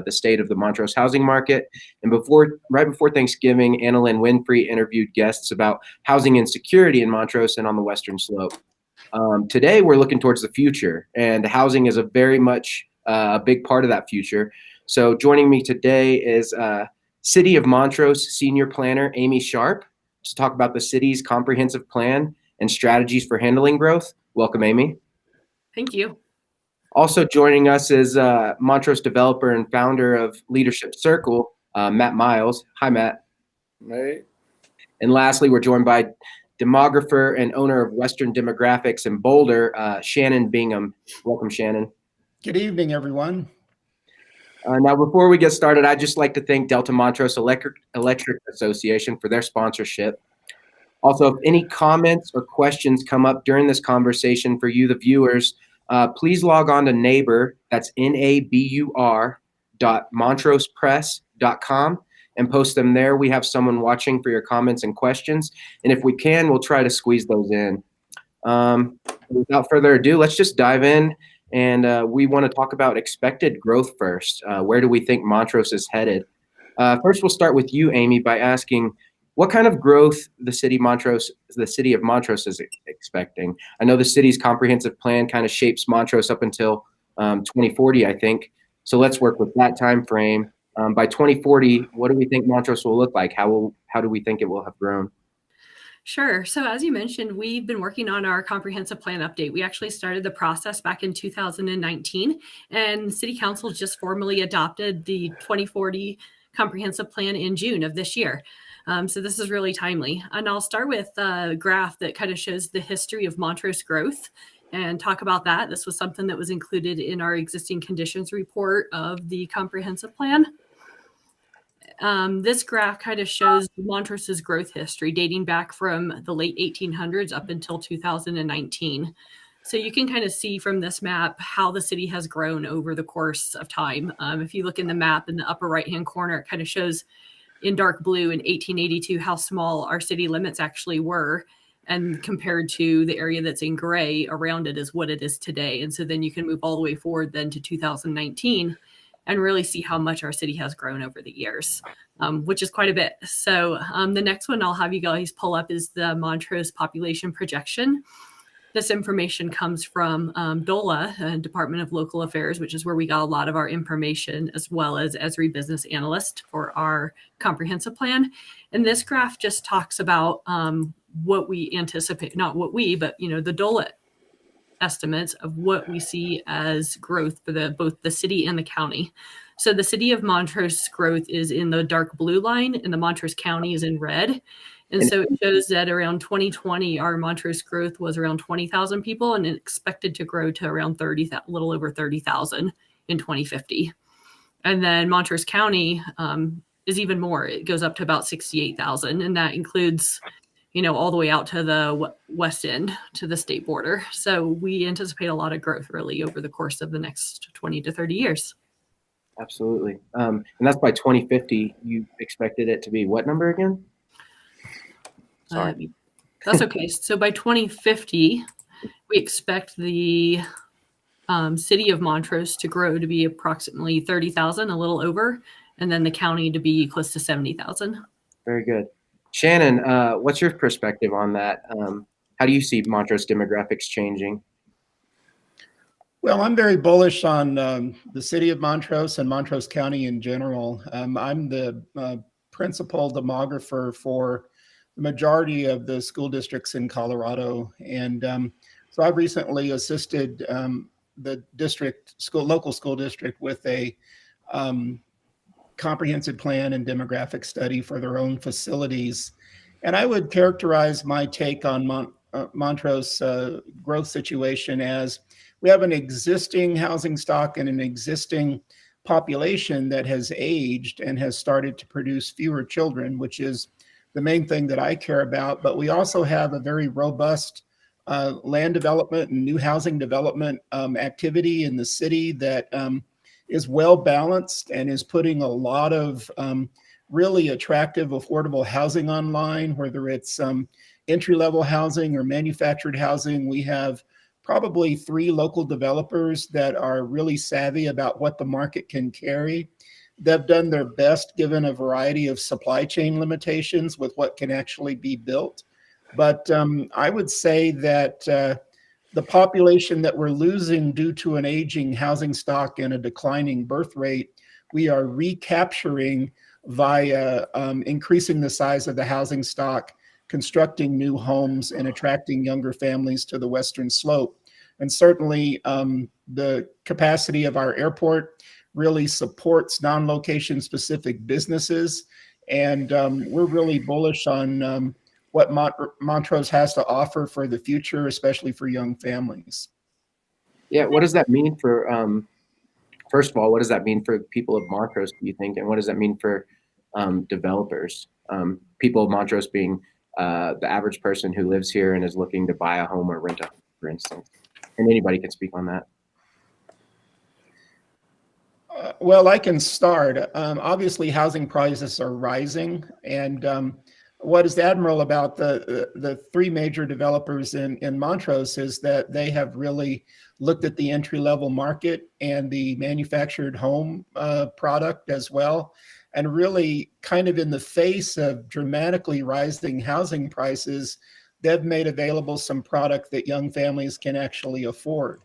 the state of the Montrose housing market. And right before Thanksgiving, Annalyn Winfrey interviewed guests about housing insecurity in Montrose and on the Western Slope. Today, we're looking towards the future, and housing is a very much a big part of that future. So joining me today is City of Montrose Senior Planner Amy Sharp to talk about the city's comprehensive plan and strategies for handling growth. Welcome, Amy. Thank you. Also joining us is Montrose developer and founder of Leadership Circle, Matt Miles. Hi, Matt. Hey. And lastly, we're joined by demographer and owner of Western Demographics in Boulder, Shannon Bingham. Welcome, Shannon. Good evening, everyone. Now, before we get started, I'd just like to thank Delta Montrose Electric Association for their sponsorship. Also, if any comments or questions come up during this conversation for you, the viewers, please log on to Nabur, that's nabur.montrosepress.com, and post them there. We have someone watching for your comments and questions, and if we can, we'll try to squeeze those in. Without further ado, let's just dive in, and we want to talk about expected growth first. Where do we think Montrose is headed? First, we'll start with you, Amy, by asking, what kind of growth the city of Montrose is expecting? I know the city's comprehensive plan kind of shapes Montrose up until 2040, I think. So let's work with that time frame. By 2040, what do we think Montrose will look like? How do we think it will have grown? Sure. So as you mentioned, we've been working on our comprehensive plan update. We actually started the process back in 2019, and City Council just formally adopted the 2040 comprehensive plan in June of this year. So this is really timely. And I'll start with a graph that kind of shows the history of Montrose growth and talk about that. This was something that was included in our existing conditions report of the comprehensive plan. This graph kind of shows Montrose's growth history dating back from the late 1800s up until 2019. So you can kind of see from this map how the city has grown over the course of time. If you look in the map in the upper right-hand corner, it kind of shows in dark blue in 1882 how small our city limits actually were, and compared to the area that's in gray around it is what it is today. And so then you can move all the way forward then to 2019 and really see how much our city has grown over the years, which is quite a bit. So the next one I'll have you guys pull up is the Montrose population projection. This information comes from DOLA, Department of Local Affairs, which is where we got a lot of our information, as well as Esri Business Analyst for our comprehensive plan. And this graph just talks about what we anticipate, not what we, but the DOLA estimates of what we see as growth for both the city and the county. So the city of Montrose growth is in the dark blue line, and the Montrose County is in red. And so it shows that around 2020, our Montrose growth was around 20,000 people, and it expected to grow to around a little over 30,000 in 2050. And then Montrose County is even more. It goes up to about 68,000, and that includes, all the way out to the west end, to the state border. So we anticipate a lot of growth really over the course of the next 20 to 30 years. Absolutely. And that's by 2050. You expected it to be what number again? Sorry. That's okay. So by 2050, we expect the city of Montrose to grow to be approximately 30,000, a little over, and then the county to be close to 70,000. Very good. Shannon, what's your perspective on that? How do you see Montrose demographics changing? Well, I'm very bullish on the city of Montrose and Montrose County in general. I'm the principal demographer for the majority of the school districts in Colorado. And so I've recently assisted the local school district with a comprehensive plan and demographic study for their own facilities. And I would characterize my take on Montrose growth situation as we have an existing housing stock and an existing population that has aged and has started to produce fewer children, which is the main thing that I care about. But we also have a very robust land development and new housing development activity in the city that is well balanced and is putting a lot of really attractive, affordable housing online, whether it's entry-level housing or manufactured housing. We have probably 3 local developers that are really savvy about what the market can carry. They've done their best given a variety of supply chain limitations with what can actually be built. But I would say that the population that we're losing due to an aging housing stock and a declining birth rate, we are recapturing via increasing the size of the housing stock, constructing new homes, and attracting younger families to the Western Slope. And certainly the capacity of our airport really supports non-location specific businesses. And we're really bullish on what Montrose has to offer for the future, especially for young families. Yeah, what does that mean for, first of all, what does that mean for people of Montrose, do you think? And what does that mean for developers? People of Montrose being the average person who lives here and is looking to buy a home or rent a home, for instance. And anybody can speak on that. Well, I can start. Obviously, housing prices are rising, and what is admirable about the 3 major developers in Montrose is that they have really looked at the entry-level market and the manufactured home product as well, and really kind of in the face of dramatically rising housing prices, they've made available some product that young families can actually afford.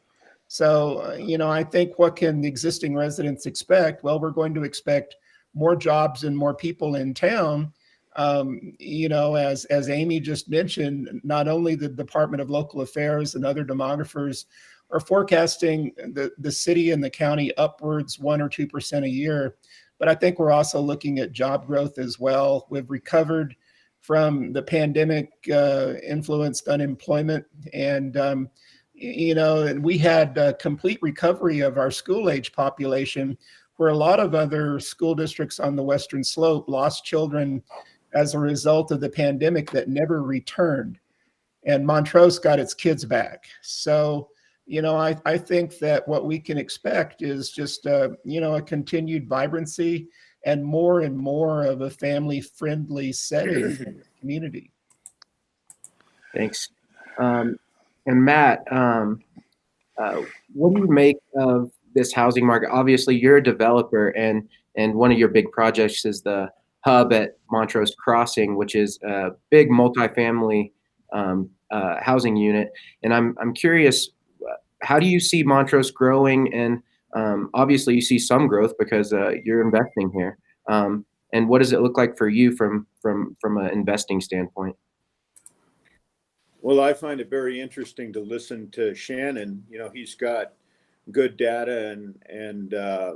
So, I think what can the existing residents expect? Well, we're going to expect more jobs and more people in town. As Amy just mentioned, not only the Department of Local Affairs and other demographers are forecasting the city and the county upwards 1 or 2% a year, but I think we're also looking at job growth as well. We've recovered from the pandemic influenced unemployment, and and we had a complete recovery of our school age population, where a lot of other school districts on the Western Slope lost children as a result of the pandemic that never returned. And Montrose got its kids back. So, I think that what we can expect is just, a continued vibrancy and more of a family-friendly setting in the community. Thanks. And Matt, what do you make of this housing market? Obviously, you're a developer, and one of your big projects is the hub at Montrose Crossing, which is a big multifamily housing unit. And I'm curious, how do you see Montrose growing? And obviously, you see some growth because you're investing here. And what does it look like for you from an investing standpoint? Well, I find it very interesting to listen to Shannon. He's got good data and a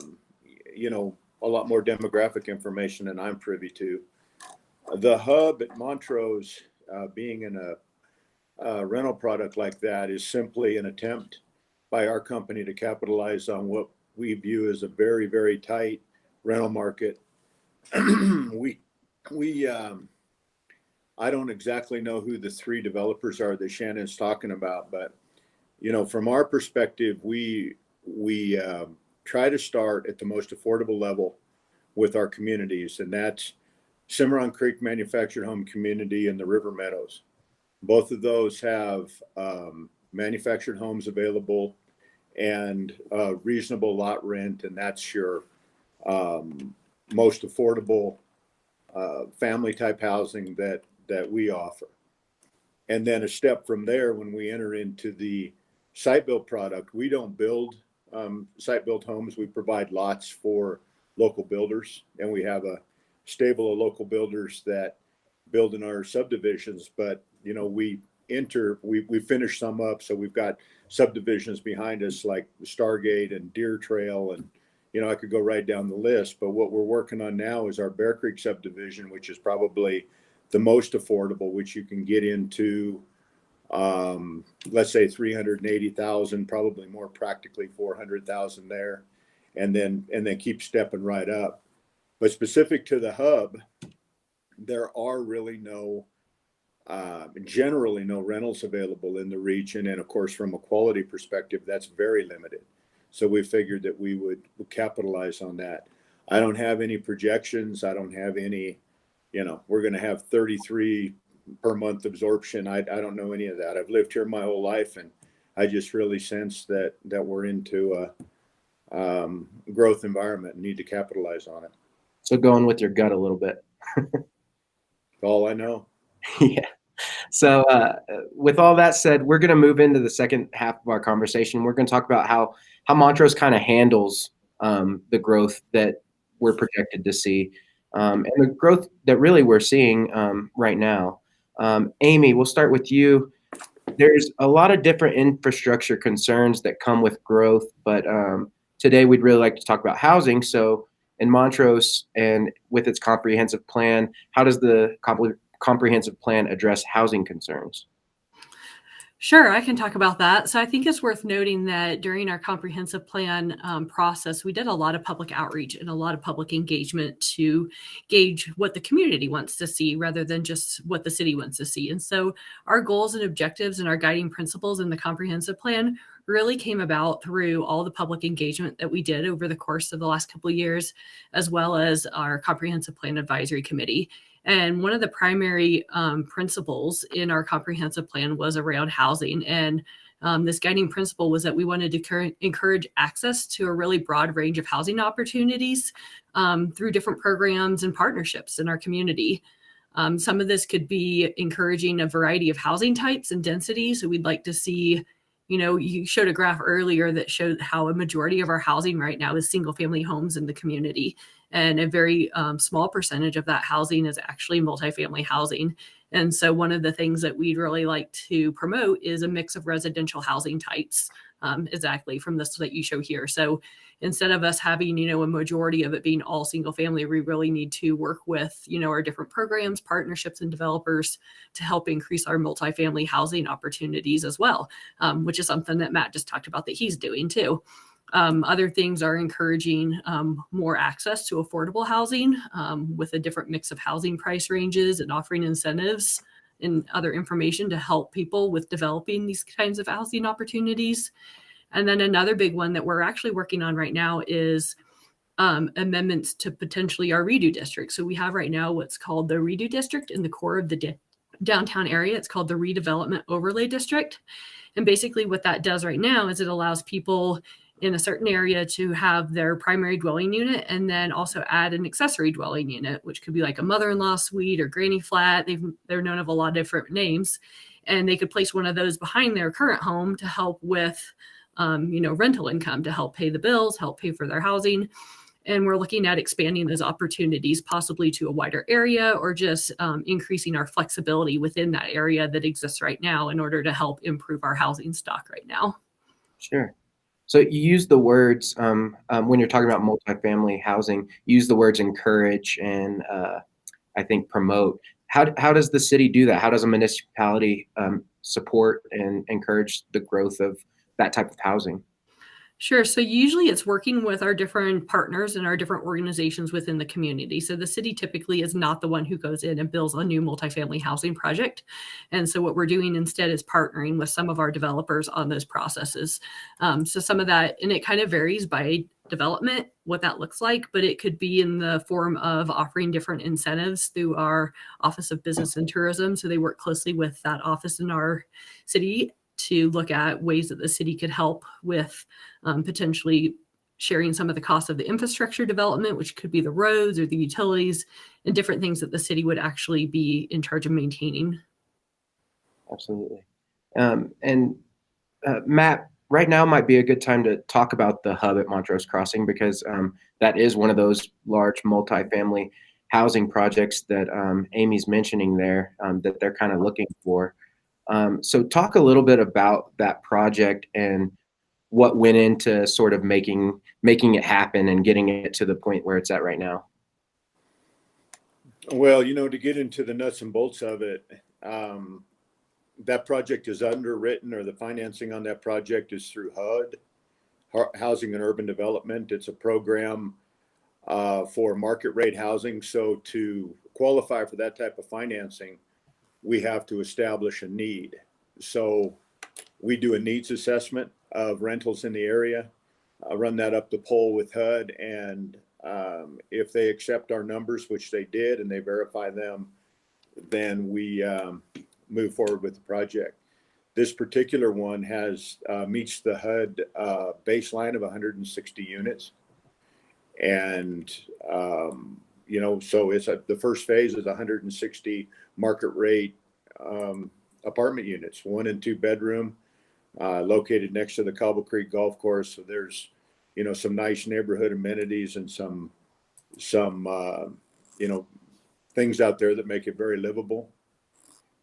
lot more demographic information than I'm privy to. The hub at Montrose, being in a rental product like that, is simply an attempt by our company to capitalize on what we view as a very, very tight rental market. I don't exactly know who the 3 developers are that Shannon's talking about, but from our perspective, we try to start at the most affordable level with our communities, and that's Cimarron Creek Manufactured Home Community and the River Meadows. Both of those have manufactured homes available and reasonable lot rent, and that's your most affordable family type housing that we offer. And then a step from there, when we enter into the site built product, we don't build site built homes. We provide lots for local builders, and we have a stable of local builders that build in our subdivisions. But we finish some up, so we've got subdivisions behind us like Stargate and Deer Trail, and I could go right down the list. But what we're working on now is our Bear Creek subdivision, which is probably the most affordable, which you can get into, let's say 380,000, probably more practically 400,000 there, and then keep stepping right up. But specific to the hub, there are really generally no rentals available in the region, and of course, from a quality perspective, that's very limited. So we figured that we would capitalize on that. I don't have any projections. I don't have any. We're going to have 33 per month absorption. I don't know any of that. I've lived here my whole life, and I just really sense that we're into a growth environment and need to capitalize on it. So going with your gut a little bit. All I know. Yeah. So with all that said, we're going to move into the second half of our conversation. We're going to talk about how Montrose kind of handles the growth that we're projected to see, and the growth that really we're seeing right now. Amy, we'll start with you. There's a lot of different infrastructure concerns that come with growth, but today we'd really like to talk about housing. So in Montrose and with its comprehensive plan, how does the comprehensive plan address housing concerns? Sure, I can talk about that. So I think it's worth noting that during our comprehensive plan process, we did a lot of public outreach and a lot of public engagement to gauge what the community wants to see rather than just what the city wants to see. And so our goals and objectives and our guiding principles in the comprehensive plan really came about through all the public engagement that we did over the course of the last couple of years, as well as our comprehensive plan advisory committee. And one of the primary principles in our comprehensive plan was around housing. And this guiding principle was that we wanted to encourage access to a really broad range of housing opportunities through different programs and partnerships in our community. Some of this could be encouraging a variety of housing types and densities. So we'd like to see, you showed a graph earlier that showed how a majority of our housing right now is single family homes in the community. And a very small percentage of that housing is actually multifamily housing. And so one of the things that we'd really like to promote is a mix of residential housing types, exactly from this that you show here. So instead of us having, a majority of it being all single family, we really need to work with, our different programs, partnerships, and developers to help increase our multifamily housing opportunities as well, which is something that Matt just talked about that he's doing too. Other things are encouraging more access to affordable housing with a different mix of housing price ranges and offering incentives and other information to help people with developing these kinds of housing opportunities. And then another big one that we're actually working on right now is amendments to potentially our redo district. So we have right now what's called the redo district in the core of the downtown area. It's called the redevelopment overlay district. And basically what that does right now is it allows people in a certain area to have their primary dwelling unit and then also add an accessory dwelling unit, which could be like a mother-in-law suite or granny flat. They're known of a lot of different names, and they could place one of those behind their current home to help with, rental income, to help pay the bills, help pay for their housing. And we're looking at expanding those opportunities possibly to a wider area or just increasing our flexibility within that area that exists right now in order to help improve our housing stock right now. Sure. So you use the words when you're talking about multifamily housing, you use the words encourage and I think promote. How does the city do that? How does a municipality support and encourage the growth of that type of housing? Sure. So usually it's working with our different partners and our different organizations within the community. So the city typically is not the one who goes in and builds a new multifamily housing project. And so what we're doing instead is partnering with some of our developers on those processes. So some of that, and it kind of varies by development, what that looks like, but it could be in the form of offering different incentives through our Office of Business and Tourism. So they work closely with that office in our city to look at ways that the city could help with potentially sharing some of the costs of the infrastructure development, which could be the roads or the utilities and different things that the city would actually be in charge of maintaining. Absolutely. And Matt, right now might be a good time to talk about the hub at Montrose Crossing because that is one of those large multifamily housing projects that Amy's mentioning there that they're kind of looking for. So talk a little bit about that project and what went into sort of making it happen and getting it to the point where it's at right now. Well, to get into the nuts and bolts of it, that project is underwritten, or the financing on that project is through HUD, Housing and Urban Development. It's a program for market rate housing. So to qualify for that type of financing, we have to establish a need. So we do a needs assessment of rentals in the area, run that up the pole with HUD, and if they accept our numbers, which they did, and they verify them, then we move forward with the project. This particular one has meets the HUD baseline of 160 units, and so it's the first phase is 160 market rate apartment units, 1 and 2 bedroom, located next to the Cobble Creek Golf Course. So there's some nice neighborhood amenities and some things out there that make it very livable.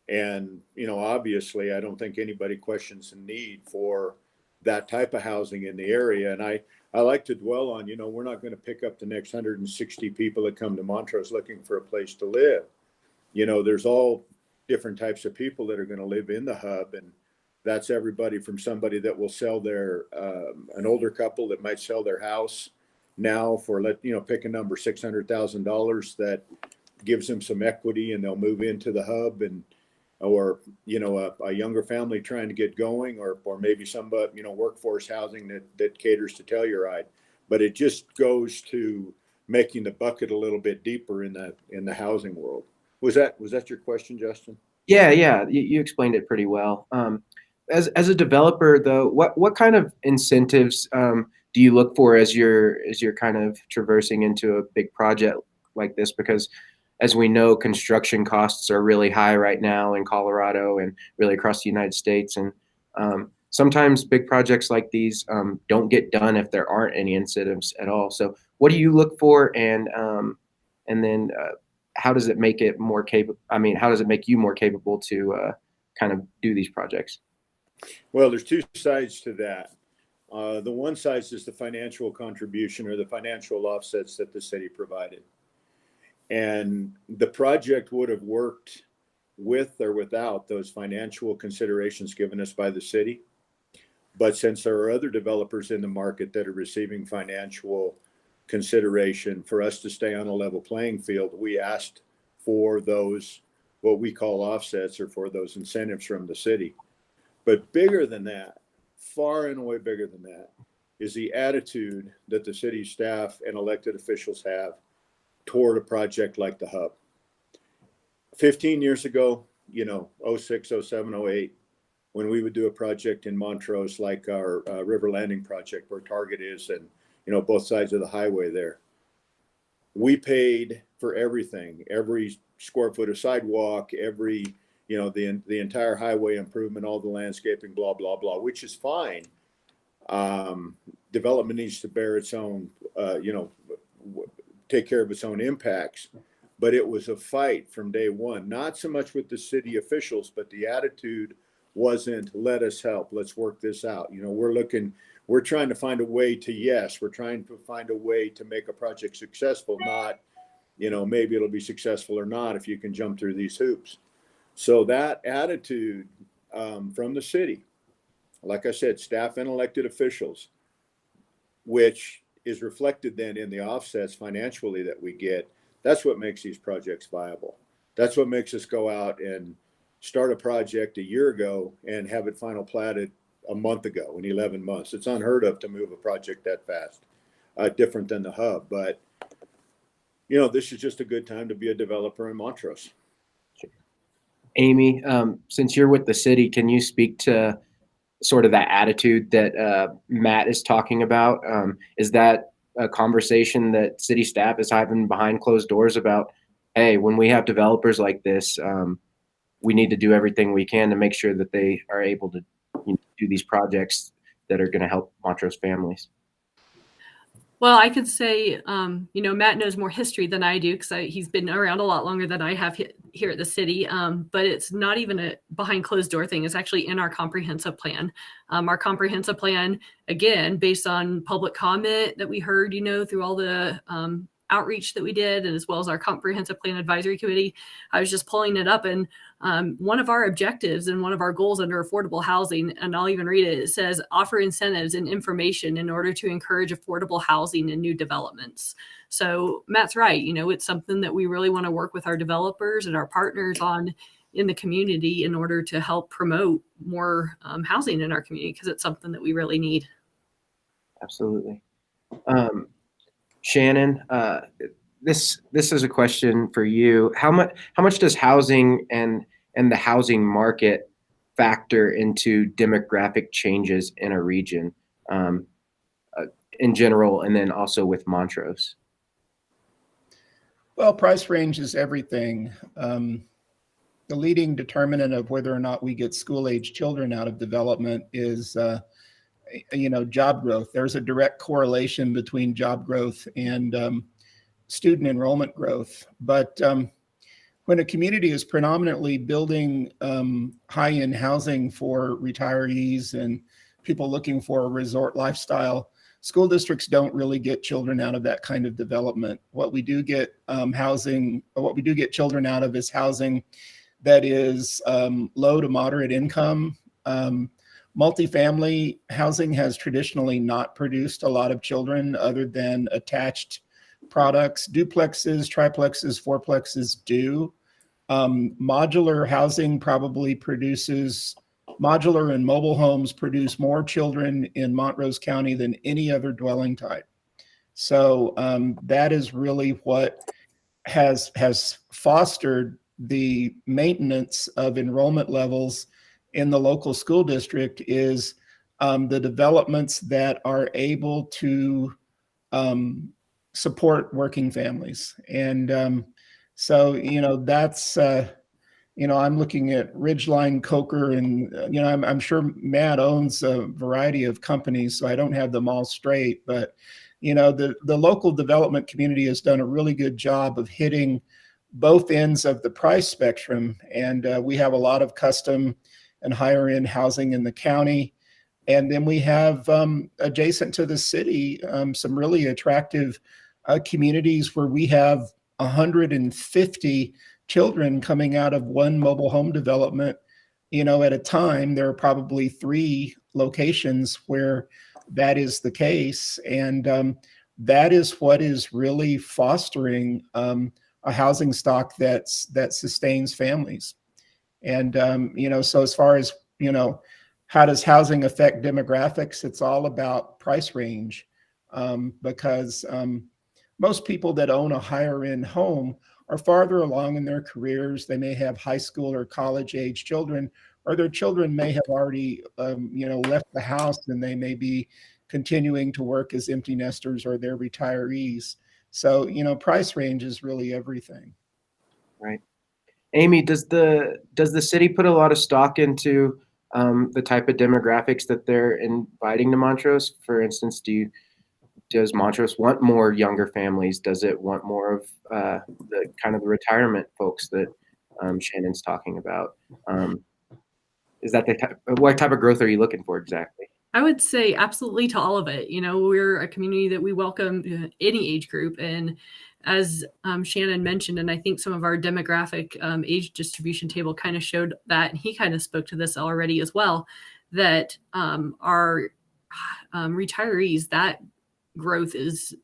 And, obviously, I don't think anybody questions the need for that type of housing in the area. And I like to dwell on, we're not going to pick up the next 160 people that come to Montrose looking for a place to live. There's all different types of people that are going to live in the hub. And that's everybody from somebody that will sell an older couple that might sell their house now for, pick a number, $600,000 that gives them some equity and they'll move into the hub, or a younger family trying to get going, or maybe somebody workforce housing that caters to Telluride. But it just goes to making the bucket a little bit deeper in the housing world. Was that your question, Justin? Yeah, you explained it pretty well. As a developer, though, what kind of incentives do you look for as you're kind of traversing into a big project like this? Because as we know, construction costs are really high right now in Colorado and really across the United States. And sometimes big projects like these don't get done if there aren't any incentives at all. So what do you look for? And then how does it make it more capable? I mean, how does it make you more capable to kind of do these projects? Well, there's two sides to that. The one side is the financial contribution or the financial offsets that the city provided. And the project would have worked with or without those financial considerations given us by the city. But since there are other developers in the market that are receiving financial consideration for us to stay on a level playing field, we asked for those, what we call offsets, or for those incentives from the city. But bigger than that, far and away bigger than that, is the attitude that the city staff and elected officials have toward a project like the hub. 15 years ago, 06, 07, 08, when we would do a project in Montrose, like our River Landing project where Target is, and, both sides of the highway there, we paid for everything, every square foot of sidewalk, every, the entire highway improvement, all the landscaping, blah, blah, blah, which is fine. Development needs to bear its own, take care of its own impacts. But it was a fight from day one, not so much with the city officials, but the attitude wasn't, let us help, let's work this out. We're trying to find a way we're trying to find a way to make a project successful, not, maybe it'll be successful or not if you can jump through these hoops. So that attitude from the city, like I said, staff and elected officials, which is reflected then in the offsets financially that we get, that's what makes these projects viable. That's what makes us go out and start a project a year ago and have it final platted a month ago in 11 months. It's unheard of to move a project that fast, different than the hub. But, this is just a good time to be a developer in Montrose. Amy, since you're with the city, can you speak to sort of that attitude that Matt is talking about? Is that a conversation that city staff is having behind closed doors about, hey, when we have developers like this, we need to do everything we can to make sure that they are able to do these projects that are going to help Montrose families? Well, I could say, Matt knows more history than I do because he's been around a lot longer than I have here at the city. But it's not even a behind closed door thing. It's actually in our comprehensive plan. Our comprehensive plan, again, based on public comment that we heard, through all the outreach that we did, and as well as our comprehensive plan advisory committee. I was just pulling it up, and one of our objectives and one of our goals under affordable housing, and I'll even read it, it says offer incentives and information in order to encourage affordable housing and new developments. So Matt's right. It's something that we really want to work with our developers and our partners on in the community in order to help promote more housing in our community, because it's something that we really need. Absolutely. Shannon, this is a question for you. How much does housing and the housing market factor into demographic changes in a region in general, and then also with Montrose? Well, price range is everything. The leading determinant of whether or not we get school-age children out of development is, job growth. There's a direct correlation between job growth and student enrollment growth. But when a community is predominantly building high-end housing for retirees and people looking for a resort lifestyle, school districts don't really get children out of that kind of development. What we do get children out of is housing that is low to moderate income. Multifamily housing has traditionally not produced a lot of children other than attached products. Duplexes, triplexes, fourplexes do. Modular housing probably produces, modular and mobile homes produce more children in Montrose County than any other dwelling type. So that is really what has fostered the maintenance of enrollment levels in the local school district is the developments that are able to support working families. And so, that's, I'm looking at Ridgeline, Coker, and, I'm sure Matt owns a variety of companies, so I don't have them all straight. But, the local development community has done a really good job of hitting both ends of the price spectrum. And we have a lot of custom and higher end housing in the county. And then we have adjacent to the city, some really attractive communities where we have 150 children coming out of one mobile home development, at a time. There are probably 3 locations where that is the case. And that is what is really fostering a housing stock that sustains families. And, so as far as, how does housing affect demographics? It's all about price range, because most people that own a higher end home are farther along in their careers. They may have high school or college age children, or their children may have already, left the house, and they may be continuing to work as empty nesters, or they're retirees. So, price range is really everything. Right. Amy, does the city put a lot of stock into the type of demographics that they're inviting to Montrose? For instance, does Montrose want more younger families? Does it want more of the kind of the retirement folks that Shannon's talking about? Is that what type of growth are you looking for exactly? I would say absolutely to all of it. We're a community that we welcome any age group. And as Shannon mentioned, and I think some of our demographic age distribution table kind of showed that, and he kind of spoke to this already as well, that our retirees, that growth is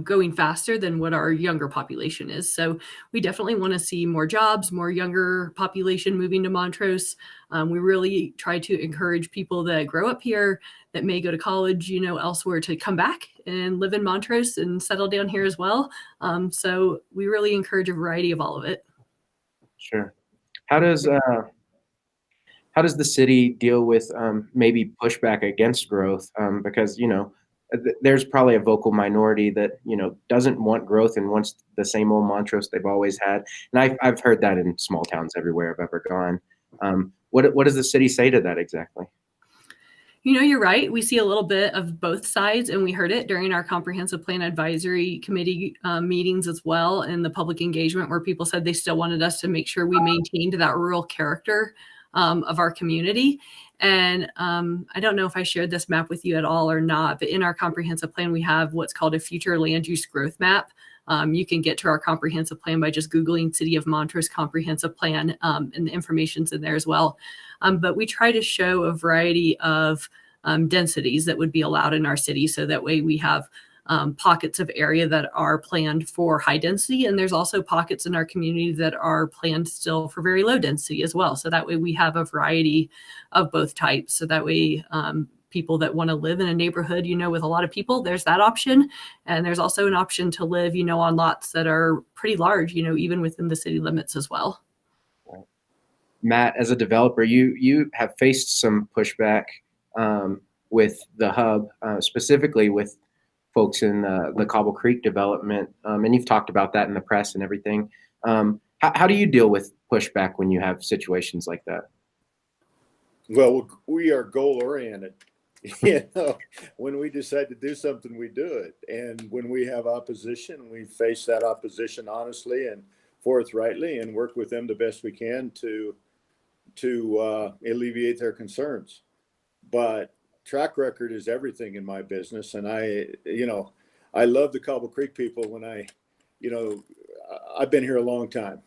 going faster than what our younger population is. So we definitely want to see more jobs, more younger population moving to Montrose. We really try to encourage people that grow up here, that may go to college, elsewhere, to come back and live in Montrose and settle down here as well. So we really encourage a variety of all of it. Sure. How does the city deal with maybe pushback against growth? Because, there's probably a vocal minority that, doesn't want growth and wants the same old Montrose they've always had. And I've heard that in small towns everywhere I've ever gone. What does the city say to that exactly? You're right. We see a little bit of both sides, and we heard it during our comprehensive plan advisory committee meetings as well, and the public engagement, where people said they still wanted us to make sure we maintained that rural character of our community. And I don't know if I shared this map with you at all or not, but in our comprehensive plan, we have what's called a future land use growth map. You can get to our comprehensive plan by just Googling City of Montrose Comprehensive Plan, and the information's in there as well. But we try to show a variety of densities that would be allowed in our city. So that way we have pockets of area that are planned for high density. And there's also pockets in our community that are planned still for very low density as well. So that way we have a variety of both types. So that way people that want to live in a neighborhood, with a lot of people, there's that option. And there's also an option to live, on lots that are pretty large, even within the city limits as well. Matt, as a developer, you have faced some pushback with the hub, specifically with folks in the Cobble Creek development, and you've talked about that in the press and everything. How do you deal with pushback when you have situations like that? Well, we are goal oriented. When we decide to do something, we do it. And when we have opposition, we face that opposition honestly and forthrightly and work with them the best we can to alleviate their concerns. But track record is everything in my business. And I love the Cobble Creek people I've been here a long time.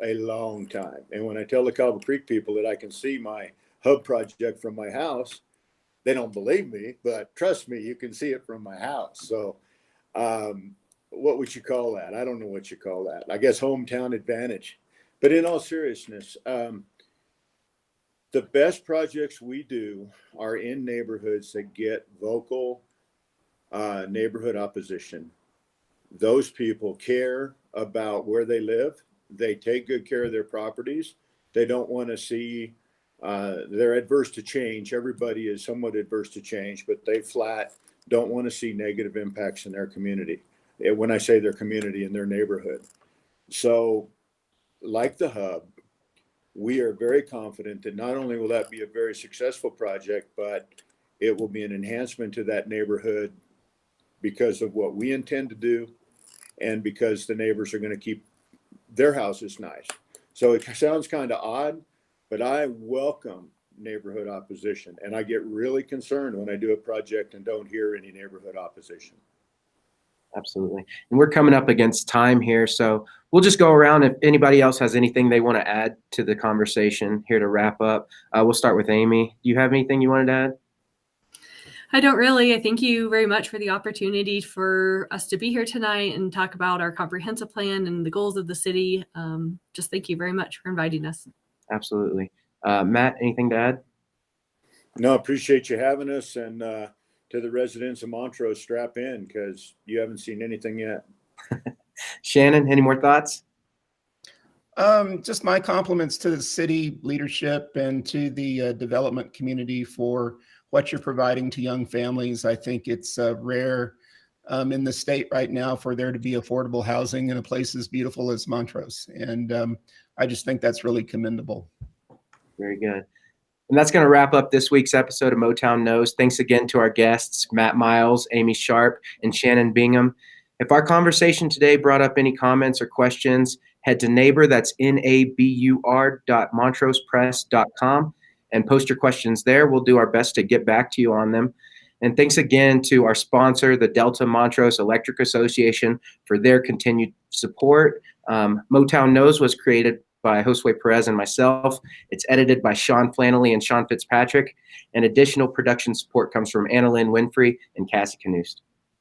And when I tell the Cobble Creek people that I can see my hub project from my house, they don't believe me, but trust me, you can see it from my house. So what would you call that? I don't know what you call that. I guess hometown advantage. But in all seriousness, the best projects we do are in neighborhoods that get vocal neighborhood opposition. Those people care about where they live. They take good care of their properties. They don't want to see, they're adverse to change. Everybody is somewhat adverse to change, but they flat don't want to see negative impacts in their community. When I say their community, in their neighborhood. So like the hub, we are very confident that not only will that be a very successful project, but it will be an enhancement to that neighborhood because of what we intend to do and because the neighbors are going to keep their houses nice. So it sounds kind of odd, but I welcome neighborhood opposition, and I get really concerned when I do a project and don't hear any neighborhood opposition. Absolutely. And we're coming up against time here, so we'll just go around. If anybody else has anything they want to add to the conversation here to wrap up, we'll start with Amy. Do you have anything you wanted to add? I don't really. I thank you very much for the opportunity for us to be here tonight and talk about our comprehensive plan and the goals of the city. Just thank you very much for inviting us. Absolutely. Matt, anything to add? No, appreciate you having us, and to the residents of Montrose, strap in because you haven't seen anything yet. Shannon, any more thoughts? Just my compliments to the city leadership and to the development community for what you're providing to young families. I think it's rare in the state right now for there to be affordable housing in a place as beautiful as Montrose. And I just think that's really commendable. Very good. And that's going to wrap up this week's episode of Motown Knows. Thanks again to our guests, Matt Miles, Amy Sharp, and Shannon Bingham. If our conversation today brought up any comments or questions, head to neighbor, that's nabur.montrosepress.com, and post your questions there. We'll do our best to get back to you on them. And thanks again to our sponsor, the Delta Montrose Electric Association, for their continued support. Motown Knows was created by Josue Perez and myself. It's edited by Sean Flannelly and Sean Fitzpatrick, and additional production support comes from Anna Lynn Winfrey and Cassie Canoost.